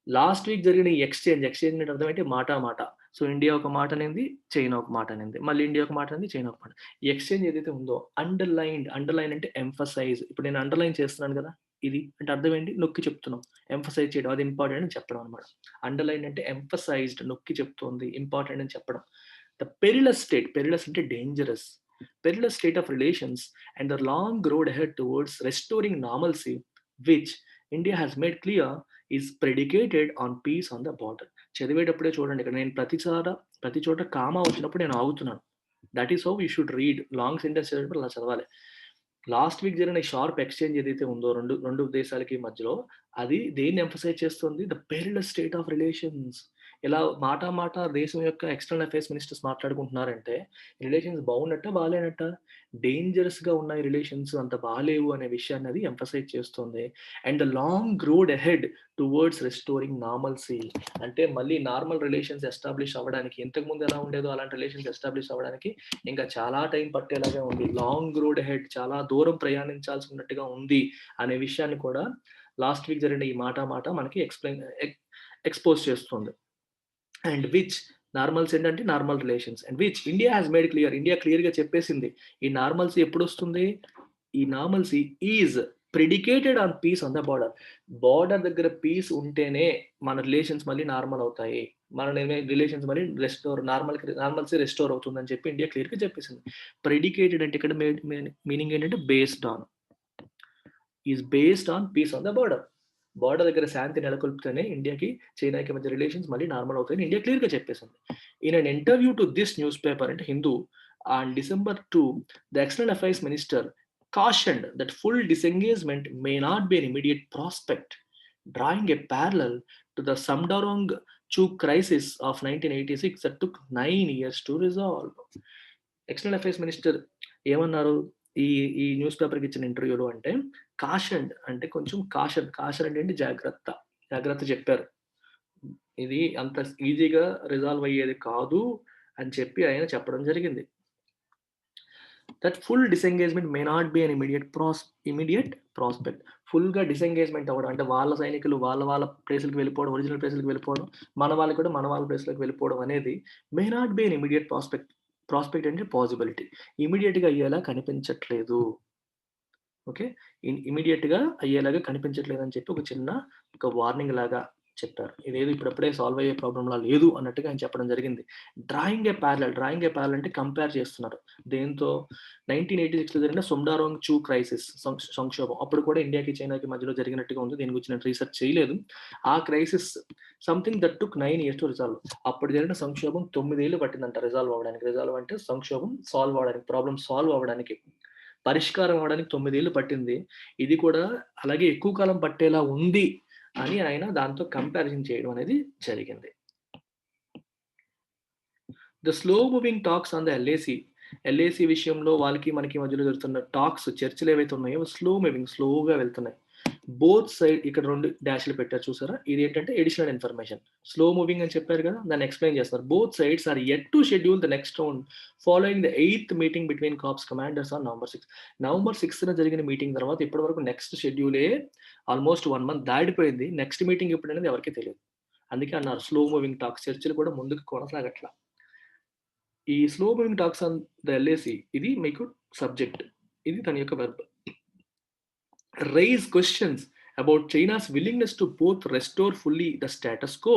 Last week జరిగిన ఈ exchange అంటే అర్థం ఏంటి? మాట మాట. So India ఒక మాట అనింది, చైనా ఒక మాట అనింది. మళ్ళీ ఇండియా ఒక మాట అనింది, చైనా ఒక మాట. ఈ ఎక్స్‌చేంజ్ ఏదైతే ఉందో అండర్‌లైన్ అంటే ఎంఫసైజ్. ఇప్పుడు నేను అండర్‌లైన్ చేస్తున్నాను గదా! ఇది అంటే అర్థం ఏంటి? నొక్కి చెప్తున్నాం. ఎంఫసైజ్ చేయడం అది ఇంపార్టెంట్ అని చెప్పడం అన్నమాట. అండర్‌లైన్ అంటే ఎంఫసైజ్డ్ నొక్కి చెప్తోంది. ఇంపార్టెంట్ అని చెప్పడం. ద పెరిలస్ అంటే dangerous. Perilous state of relations and the long road ahead towards restoring normalcy which India has made clear is predicated on peace on the border. చదివేటప్పుడే చూడండి ఇక్కడ నేను ప్రతి చోట కామా వచ్చినప్పుడు నేను ఆగుతున్నాను. That is how you should read. Long sentence చదివేటప్పుడు అలా చదవాలి. లాస్ట్ వీక్ జరిగిన ఈ షార్ప్ ఎక్స్‌చేంజ్ ఏదైతే ఉందో 2 దేశాలకి మధ్యలో అది దేన్ని ఎంఫసైజ్ చేస్తుంది? The perilous state of relations. ఇలా మాట దేశం యొక్క ఎక్స్‌టర్నల్ అఫైర్స్ మినిస్టర్స్ మాట్లాడుకుంటున్నారంటే రిలేషన్స్ బాగున్నట్టా? బాలేనట్టా? డేంజరస్‌గా ఉన్నాయి రిలేషన్స్ అంత బాలేవు అనే విషయాన్ని అది ఎంఫసైజ్ చేస్తుంది. And the long road ahead towards restoring normalcy. అంటే మళ్ళీ నార్మల్ రిలేషన్స్ ఎస్టాబ్లిష్ అవ్వడానికి ఇంతకుముందు ఎలా ఉండేదో అలాంటి రిలేషన్స్ ఎస్టాబ్లిష్ అవ్వడానికి ఇంకా చాలా టైం పట్టేలాగా ఉంది. లాంగ్ రోడ్ అహెడ్ చాలా దూరం ప్రయాణించాల్సి ఉన్నట్టుగా ఉంది అనే విషయాన్ని కూడా లాస్ట్ వీక్ జరిగిన ఈ మాట మనకి ఎక్స్‌పోజ్ చేస్తుంది. అండ్ విచ్ నార్మల్స్ ఏంటంటే normal relations and which India has made clear. India క్లియర్‌గా చెప్పేసింది. ఈ నార్మల్సీ ఎప్పుడొస్తుంది? ఈ normalcy is predicated on peace on the border. Border దగ్గర పీస్ ఉంటేనే మన రిలేషన్స్ మళ్ళీ నార్మల్ అవుతాయి. రిలేషన్స్ మళ్ళీ నార్మల్సీ రెస్టోర్ అవుతుందని చెప్పి ఇండియా క్లియర్‌గా చెప్పేసింది. ప్రిడికేటెడ్ అంటే ఇక్కడ మీనింగ్ ఏంటంటే based on. Is based on peace on the border. Border దగ్గర శాంతి నెలకొల్పితేనే ఇండియాకి, చైనాకి మధ్య రిలేషన్స్ మళ్ళీ నార్మల్ అవుతాయని ఇండియా క్లియర్‌గా చెప్పేసింది. In an interview to this news paper అంటే Hindu on December 2, the External Affairs Minister cautioned that full disengagement may not be an immediate prospect, drawing a parallel to the Samdarong-Chu crisis of 1986 that took 9 years to resolve. External affairs minister ఏమన్నారు ఈ ఈ news పేపర్‌కి ఇచ్చిన ఇంటర్వ్యూలో అంటే, cautioned అంటే కొంచెం caution అంటే ఏంటి జాగ్రత్త చెప్పారు. ఇది అంత ఈజీగా రిజాల్వ్ అయ్యేది కాదు అని చెప్పి ఆయన చెప్పడం జరిగింది. That full disengagement May not be an immediate prospect. ఫుల్‌గా డిసెంగేజ్‌మెంట్ అవ్వడం అంటే వాళ్ళ సైనికులు వాళ్ళ ప్లేసులకి వెళ్ళిపోవడం, ఒరిజినల్ ప్లేసులకి వెళ్ళిపోవడం, మన వాళ్ళు కూడా మన వాళ్ళ ప్లేస్‌లోకి వెళ్ళిపోవడం అనేది మే not be an immediate prospect. Prospect అంటే పాసిబిలిటీ. ఇమ్మీడియేట్‌గా అయ్యేలా కనిపించట్లేదు. ఓకే. ఇమ్మీడియేట్‌గా అయ్యేలాగా కనిపించట్లేదని చెప్పి ఒక వార్నింగ్ లాగా చెప్పారు. ఇదేదో ఇప్పుడప్పుడే సాల్వ్ అయ్యే ప్రాబ్లమ్‌లా లేదు అన్నట్టుగా ఆయన చెప్పడం జరిగింది. డ్రాయింగ్ ఏ ప్యారలల్ అంటే కంపేర్ చేస్తున్నారు. దేనితో 1986లో జరిగిన సొమ్డారోంగ్ చూ క్రైసిస్ సంక్షోభం. అప్పుడు కూడా ఇండియాకి, చైనాకి మధ్యలో జరిగినట్టుగా ఉంది. దీని గురించి నేను రీసెర్చ్ చేయలేదు. ఆ crisis something that took 9 years to resolve. అప్పుడు జరిగిన సంక్షోభం 9 ఏళ్లు పట్టిందంట రిజాల్వ్ అవ్వడానికి. రిజాల్వ్ అంటే సంక్షోభం సాల్వ్ అవ్వడానికి, ప్రాబ్లమ్ సాల్వ్ అవ్వడానికి. పరిష్కారం అవ్వడానికి 9 ఏళ్లు పట్టింది. ఇది కూడా అలాగే ఎక్కువ కాలం పట్టేలా ఉంది అని ఆయన దాంతో కంపారిజన్ చేయడం అనేది జరిగింది. The slow moving talks on the LAC విషయంలో వాళ్ళకి మనకి మధ్యలో జరుగుతున్న చర్చలు ఏవైతే ఉన్నాయో స్లోగా వెళ్తున్నాయి. బోత్ సైడ్ ఇక్కడ 2 డాష్‌లు పెట్టారు చూసారా? ఇదేంటంటే అడిషనల్ ఇన్ఫర్మేషన్. స్లో మూవింగ్ అని చెప్పారు కదా! దాన్ని ఎక్స్‌ప్లెయిన్ చేస్తున్నారు. Both sides are yet to schedule the next round following the 8థ్ meeting between corps commanders on November 6న జరిగిన మీటింగ్ తర్వాత ఇప్పటి వరకు నెక్స్ట్ షెడ్యూలే ఆల్‌మోస్ట్ 1 మంత్ దాటిపోయింది. నెక్స్ట్ మీటింగ్ ఎప్పుడనేది ఎవరికీ తెలీదు. అందుకే అన్నారు స్లో మూవింగ్ టాక్స్ చర్చలు కూడా ముందుకు కొనసాగట్ల. ఈ slow moving talks on the LAC ఇది మీకు సబ్జెక్ట్. ఇది దాని యొక్క verb. Raise questions about China's willingness to both restore fully the status quo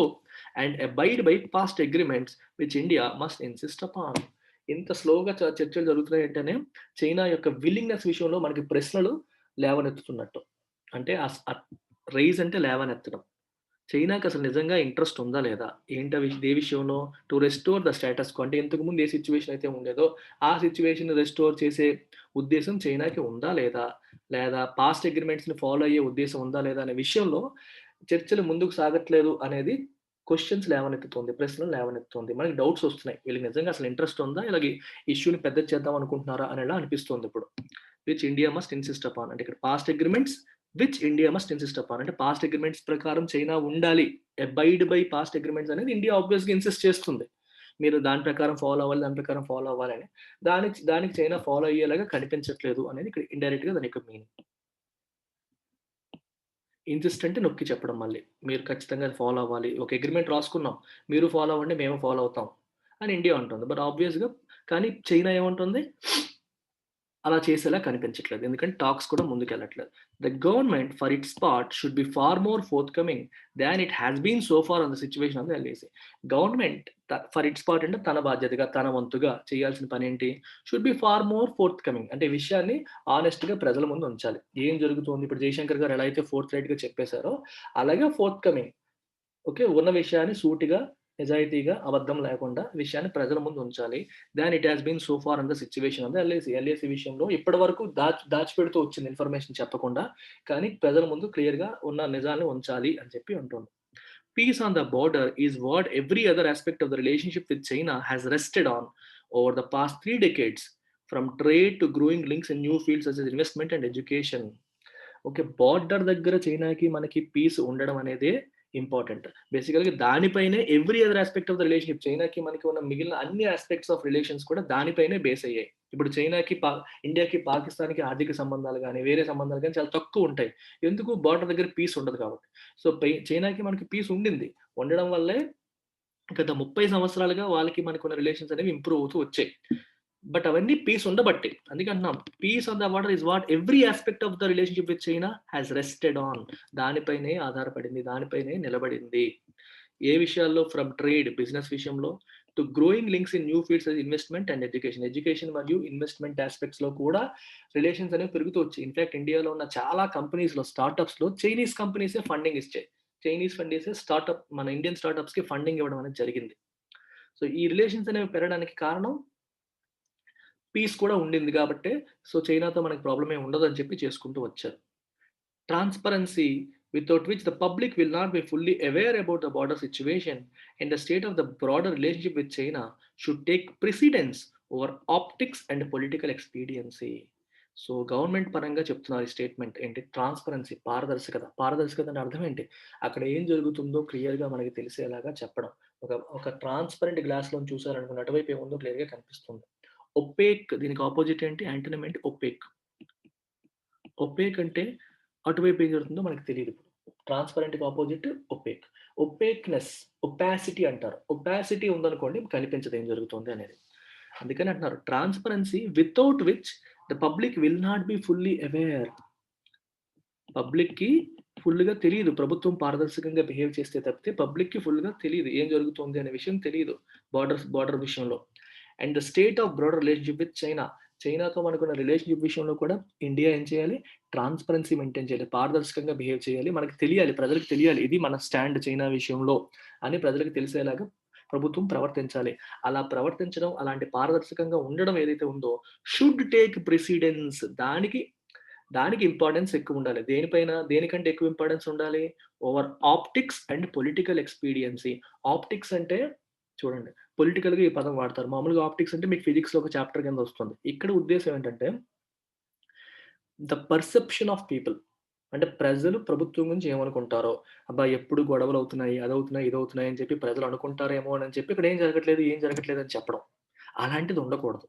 and abide by past agreements which India must insist upon. ఇంత స్లోగా చర్చలు జరుగుతున్నాయంటేనే చైనా యొక్క willingness విషయంలో మనకి ప్రశ్నలు లేవనెత్తుతున్నట్టు. అంటే రైజ్ అంటే లేవనెత్తడం. చైనాకి అసలు నిజంగా ఇంట్రెస్ట్ ఉందా లేదా? ఏ విషయంలో? To restore the status quo అంటే ఇంతకుముందు ఏ సిట్యుయేషన్ అయితే ఉండేదో, ఆ సిట్యుయేషన్‌ని రెస్టోర్ చేసే ఉద్దేశ్యం చైనాకి ఉందా లేదా? లేదా పాస్ట్ అగ్రీమెంట్స్‌ని ఫాలో అయ్యే ఉద్దేశ్యం ఉందా లేదా? అనే విషయంలో చర్చలు ముందుకు సాగట్లేదు అనేది క్వెషన్స్ లేవనెత్తుతుంది. ప్రశ్నలు లేవనెత్తుతుంది. మనకి డౌట్స్ వస్తున్నాయి. వీళ్ళకి నిజంగా అసలు ఇంట్రెస్ట్ ఉందా? ఇలాగ ఇష్యూని పెద్దది చేద్దాం అనుకుంటున్నారా? అనేలా అనిపిస్తుంది ఇప్పుడు. Which India must insist upon అంటే ఇక్కడ past agreements which India must insist upon అంటే పాస్ట్ అగ్రీమెంట్స్ ప్రకారం చైనా ఉండాలి. అబైడ్ బై పాస్ట్ అగ్రీమెంట్స్ అనేది ఇండియా ఆబ్వియస్‌గా ఇన్సిస్ట్ చేస్తుంది. మీరు దాని ప్రకారం ఫాలో అవ్వాలని. దానికి చైనా ఫాలో అయ్యేలాగా కనిపించట్లేదు అనేది ఇక్కడ ఇండైరెక్ట్‌గా దాని యొక్క మీనింగ్. ఇన్సిస్ట్ అంటే నొక్కి చెప్పడం మళ్ళీ. మీరు ఖచ్చితంగా అది ఫాలో అవ్వాలి. ఒక అగ్రీమెంట్ రాసుకున్నాం. మీరు ఫాలో అవ్వండి. మేము ఫాలో అవుతాం అని ఇండియా అంటుంది. బట్ ఆబ్వియస్‌గా కానీ చైనా ఏమంటుంది? అలా చేసేలా కనిపించట్లేదు. ఎందుకంటే టాక్స్ కూడా ముందుకెళ్ళట్లేదు. The government for its part should be far more forthcoming than it has been so far on the situation of the LAC. Government for its part అంటే తన బాధ్యతగా, తన వంతుగా చేయాల్సిన పనేంటి? Should be far more forthcoming అంటే ఈ విషయాన్ని హానెస్ట్‌గా ప్రజల ముందు ఉంచాలి. ఏం జరుగుతోంది? ఇప్పుడు జయశంకర్ గారు ఎలా అయితే ఫోర్త్ రైట్‌గా చెప్పేసారో, అలాగే ఫోర్త్‌కమింగ్ ఓకే. ఉన్న విషయాన్ని సూటిగా, నిజాయితీగా, అబద్ధం లేకుండా విషయాన్ని ప్రజల ముందు ఉంచాలి. Than it has been so far in the situation of the LIC. LIC విషయంలో ఇప్పటి వరకు దాచిపెడుతూ వచ్చింది ఇన్ఫర్మేషన్ చెప్పకుండా. కానీ ప్రజల ముందు క్లియర్‌గా ఉన్న నిజాల్ని ఉంచాలి అని చెప్పి అంటోంది. Peace on the border is what every other aspect of the relationship with China has rested on over the past 3 decades, from trade to growing links in new fields such as investment and education. Okay. Border దగ్గర చైనాకి, మనకి piece ఉండడం అనేదే important. బేసికల్‌గా దానిపైనే every other aspect of the relationship చైనాకి మనకి ఉన్న మిగిలిన అన్ని యాస్పెక్ట్స్ ఆఫ్ రిలేషన్స్ కూడా దానిపైనే బేస్ అయ్యాయి. ఇప్పుడు చైనాకి, ఇండియాకి, పాకిస్తాన్‌కి ఆర్థిక సంబంధాలు గాని, వేరే సంబంధాలు గాని చాలా తక్కువుంటాయి. ఎందుకు? బార్డర్ దగ్గర పీస్ ఉండదు కాబట్టి. సో, చైనాకి మనకి పీస్ ఉండింది. ఉండడం వల్లే గత 30 సంవత్సరాలుగా వాళ్ళకి మనకున్న రిలేషన్స్ అనేవి ఇంప్రూవ్ అవుతూ వచ్చాయి. బట్ అవన్నీ పీస్ ఉండబట్టే. అందుకే అంటున్నాం. Peace on the water is what every aspect of the relationship with China has rested on. దానిపైనే ఆధారపడింది. దానిపైనే నిలబడింది. ఏ విషయాల్లో? ఫ్రమ్ ట్రేడ్ బిజినెస్ విషయంలో to growing links in new fields as investment and education. Education మరియు ఇన్వెస్ట్‌మెంట్ యాస్పెక్ట్స్‌లో కూడా రిలేషన్స్ అనేవి పెరుగుతూ వచ్చాయి. ఇన్‌ఫాక్ట్ ఇండియాలో ఉన్న చాలా కంపెనీస్‌లో, స్టార్టప్స్‌లో చైనీస్ కంపెనీసే ఫండింగ్ ఇచ్చాయి. చైనీస్ ఫండీసే మన ఇండియన్ స్టార్టప్స్‌కి ఫండింగ్ ఇవ్వడం అనేది జరిగింది. సో, ఈ రిలేషన్స్ అనేవి పెరగడానికి కారణం పీస్ కూడా ఉండింది గాబట్టే, సో, చైనాతో మనకి ప్రాబ్లమ్ ఏమి ఉండదని చెప్పి చేసుకుంటూ వచ్చారు. Transparency without which the public will not be fully aware about the border situation and the state of the broader relationship with China should take precedence over optics and political expediency. So, government పరంగా చెప్తున్నారు ఈ statement. ఏంటి? Transparency, పారదర్శకత. పారదర్శకత అంటే అర్థం ఏంటి? అక్కడ ఏం జరుగుతుందో క్లియర్‌గా మనకి తెలిసేలాగా చెప్పడం. ఒక ఒక ట్రాన్స్‌పరెంట్ గ్లాస్‌లోని చూసారనుకోండి, అటువైపు ఏముందో క్లియర్‌గా కనిపిస్తుంది. ఒపేక్, దీనికి అపోజిట్ ఏంటి? యాంటోనిమ్ ఏంటి? ఒపేక్. ఒపేక్ అంటే అటువైపు ఏం జరుగుతుందో మనకు తెలీదు. ట్రాన్స్‌పరెంట్‌కి అపోజిట్ ఒపేక్. ఒపేక్‌నెస్, ఒపాసిటీ అంటారు. ఒపాసిటీ ఉందనుకోండి కనిపించదు ఏం జరుగుతుంది అనేది. అందుకని అంటున్నారు transparency without which the public will not be fully aware. పబ్లిక్‌కి ఫుల్‌గా తెలీదు. ప్రభుత్వం పారదర్శకంగా బిహేవ్ చేస్తే తప్పితే పబ్లిక్‌కి ఫుల్‌గా తెలీదు. ఏం జరుగుతుంది అనే విషయం తెలీదు. బార్డర్ విషయంలో. And the state of broader relationship with China. చైనాతో మనకున్న రిలేషన్‌షిప్ విషయంలో కూడా ఇండియా ఏం చేయాలి? ట్రాన్స్‌పరెన్సీ మెయింటైన్ చేయాలి. పారదర్శకంగా బిహేవ్ చేయాలి. మనకు తెలియాలి. ప్రజలకు తెలియాలి. ఇది మన స్టాండ్ చైనా విషయంలో అని ప్రజలకు తెలిసేలాగా ప్రభుత్వం ప్రవర్తించాలి. అలా ప్రవర్తించడం, అలాంటి పారదర్శకంగా ఉండడం ఏదైతే ఉందో షుడ్ టేక్ ప్రిసిడెన్స్. దానికి ఇంపార్టెన్స్ ఎక్కువుండాలి. దేనికంటే ఎక్కువ ఇంపార్టెన్స్ ఉండాలి? Over optics and political expediency. Optics అంటే చూడండి, పొలిటికల్‌గా ఈ పదం వాడతారు. మామూలుగా ఆప్టిక్స్ అంటే మీకు ఫిజిక్స్‌లో ఒక చాప్టర్ కింద వస్తుంది. ఇక్కడ ఉద్దేశ్యం ఏంటంటే, ద పర్సెప్షన్ ఆఫ్ పీపుల్. అంటే ప్రజలు ప్రభుత్వం గురించి ఏమనుకుంటారో, అబ్బా! ఎప్పుడు గొడవలవుతున్నాయి, అదవుతున్నాయి, ఇదవుతున్నాయి అని చెప్పి ప్రజలు అనుకుంటారేమో అని చెప్పి ఇక్కడ ఏం జరగట్లేదు అని చెప్పడం. అలాంటిది ఉండకూడదు.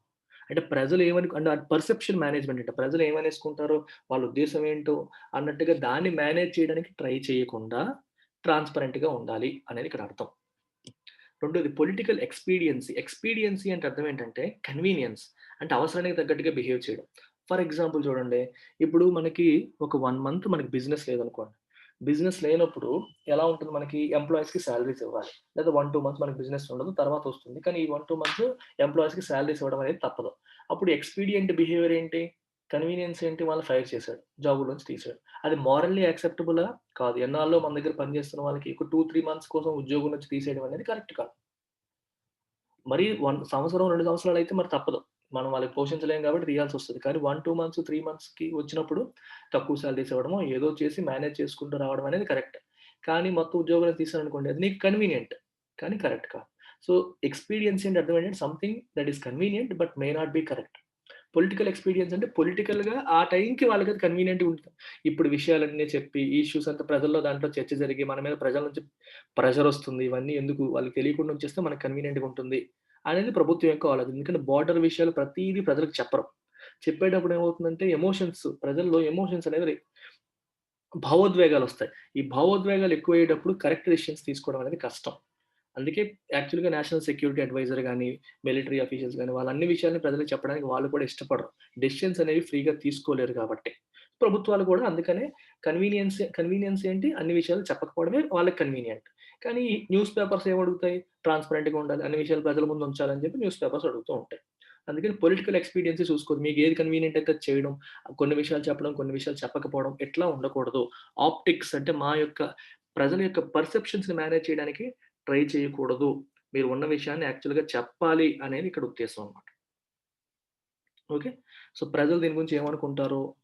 అంటే ప్రజలు అంటే అది పర్సెప్షన్ మేనేజ్‌మెంట్ అంట. ప్రజలు ఏమనేసుకుంటారో, వాళ్ళ ఉద్దేశ్యం ఏంటో అన్నట్టుగా దాన్ని మేనేజ్ చేయడానికి ట్రై చేయకుండా ట్రాన్స్‌పరెంట్‌గా ఉండాలి అనేది ఇక్కడ అర్థం. రెండోది పొలిటికల్ ఎక్స్‌పీడియన్సీ. ఎక్స్‌పీడియన్సీ అంటే అర్థం ఏంటంటే కన్వీనియన్స్. అంటే అవసరానికి తగ్గట్టుగా బిహేవ్ చేయడం. ఫర్ ఎగ్జాంపుల్ చూడండి. ఇప్పుడు మనకి ఒక 1 మంత్ మనకి బిజినెస్ లేదనుకోండి. బిజినెస్ లేనప్పుడు ఎలా ఉంటుంది మనకి? ఎంప్లాయీస్‌కి సాలరీస్ ఇవ్వాలి. లేదా 1, 2 మంత్స్ మనకి బిజినెస్ ఉండదు. తర్వాత వస్తుంది. కానీ ఈ 1, 2 మంత్స్ ఎంప్లాయీస్‌కి సాలరీస్ ఇవ్వడం అనేది తప్పదు. అప్పుడు ఎక్స్‌పీడియంట్ బిహేవియర్ ఏంటి? కన్వీనియన్స్ ఏంటి? వాళ్ళని ఫైర్ చేసాడు. జాబ్‌లోంచి తీసాడు. అది మోరల్లీ యాక్సెప్టబులా? కాదు. ఎన్నాళ్ళో మన దగ్గర పనిచేస్తున్న వాళ్ళకి ఒక 2, 3 మంత్స్ కోసం ఉద్యోగం నుంచి తీసేయడం అనేది కరెక్ట్ కాదు. మరి సంవత్సరం, 2 సంవత్సరాలైతే మరి తప్పదు. మనం వాళ్ళకి పోషించలేం కాబట్టి తీయాల్సొస్తది. కానీ 1, 2 మంత్స్, 3 మంత్స్‌కి వచ్చినప్పుడు తక్కువ సాలరీస్ ఇవ్వడమో, ఏదో చేసి మేనేజ్ చేసుకుంటూ రావడం అనేది కరెక్ట్. కానీ మొత్తం ఉద్యోగాలు తీశారనుకోండి, అది నీకు కన్వీనియంట్. కానీ కరెక్ట్ కాదు. సో, ఎక్స్‌పీడియన్సీ అంటే అర్థం ఏంటంటే something that is convenient but may not be correct. Political expedience అంటే పొలిటికల్‌గా ఆ టైంకి వాళ్ళకది కన్వీనియంట్‌గా ఉంటుంది. ఇప్పుడు విషయాలన్నీ చెప్పి, ఈ ఇష్యూస్ అంతా ప్రజల్లో దాంట్లో చర్చ జరిగి, మన మీద ప్రజల నుంచి ప్రెషరొస్తుంది. ఇవన్నీ ఎందుకు? వాళ్ళకి తెలియకుండా ఉంచేస్తే మనకు కన్వీనియంట్‌గా ఉంటుంది అనేది ప్రభుత్వం యొక్క ఆలోచన. ఎందుకంటే బోర్డర్ విషయాలు ప్రతీదీ ప్రజలకు చెప్పరు. చెప్పేటప్పుడు ఏమవుతుందంటే ప్రజల్లో ఎమోషన్స్ అనేవి భావోద్వేగాలు వస్తాయి. ఈ భావోద్వేగాలు ఎక్కువయ్యేటప్పుడు కరెక్ట్ డెసిషన్స్ తీసుకోవడం అనేది కష్టం. అందుకే యాక్చువల్‌గా నేషనల్ సెక్యూరిటీ అడ్వైజర్ గాని, మిలిటరీ ఆఫీషియల్స్ గాని, వాళ్ళు అన్ని విషయాల్ని ప్రజలకు చెప్పడానికి వాళ్ళు కూడా ఇష్టపడరు. డెసిషన్స్ అనేవి ఫ్రీగా తీసుకోలేరు కాబట్టి. ప్రభుత్వాలు కూడా అందుకనే కన్వీనియన్స్ ఏంటి? అన్ని విషయాలు చెప్పకపోవడమే వాళ్ళకి కన్వీనియంట్. కానీ న్యూస్ పేపర్స్ ఏమడుగుతాయి? ట్రాన్స్‌పరెంట్‌గా ఉండాలి. అన్ని విషయాలు ప్రజల ముందు ఉంచాలని చెప్పి న్యూస్ పేపర్స్ అడుగుతూ ఉంటాయి. అందుకని పొలిటికల్ ఎక్స్‌పీడియన్సీ చూసుకోదు. మీకు ఏది కన్వీనియంట్ అయితే అది చేయడం, కొన్ని విషయాలు చెప్పడం, కొన్ని విషయాలు చెప్పకపోవడం ఇట్లా ఉండకూడదు. ఆప్టిక్స్ అంటే మా యొక్క ప్రజల యొక్క పర్సెప్షన్స్‌ని మేనేజ్ చేయడానికి ట్రై చేయకూడదు. మీరు ఉన్న విషయాన్ని యాక్చువల్‌గా చెప్పాలి అనేది ఇక్కడ ఉద్దేశ్యం అన్నమాట. ఓకే. సో, ప్రజలు దీని గురించి ఏమనుకుంటారో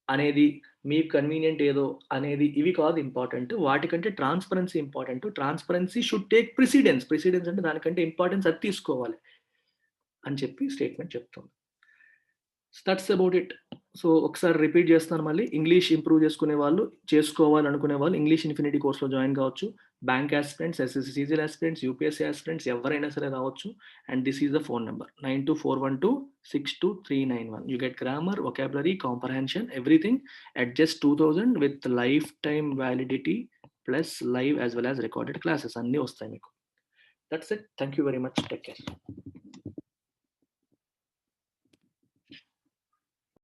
అనేది, మీకు కన్వీనియంట్ ఏదో అనేది ఇవి కాదు ఇంపార్టెంట్. వాటికంటే transparency important. Transparency should take precedence. Precedence అంటే దానికంటే ఇంపార్టెన్స్ అది తీసుకోవాలి అని చెప్పి స్టేట్‌మెంట్ చెప్తుంది. So, that's about it. So, ఒకసారి రిపీట్ చేస్తున్నాను మళ్ళీ. ఇంగ్లీష్ ఇంప్రూవ్ చేసుకునే వాళ్ళు, చేసుకోవాలనుకునే వాళ్ళు ఇంగ్లీష్ ఇన్ఫినిటీ కోర్స్‌లో జాయిన్ కావచ్చు. Bank aspirants, SSC CGL aspirants, UPSC aspirants ఎవరైనా సరే రావచ్చు. And this is the phone number 9241262391. You get grammar, vocabulary, comprehension, everything at just 2000 with lifetime validity plus live as well as recorded classes అన్నీ వస్తాయి మీకు. That's it. Thank you very much. Take care.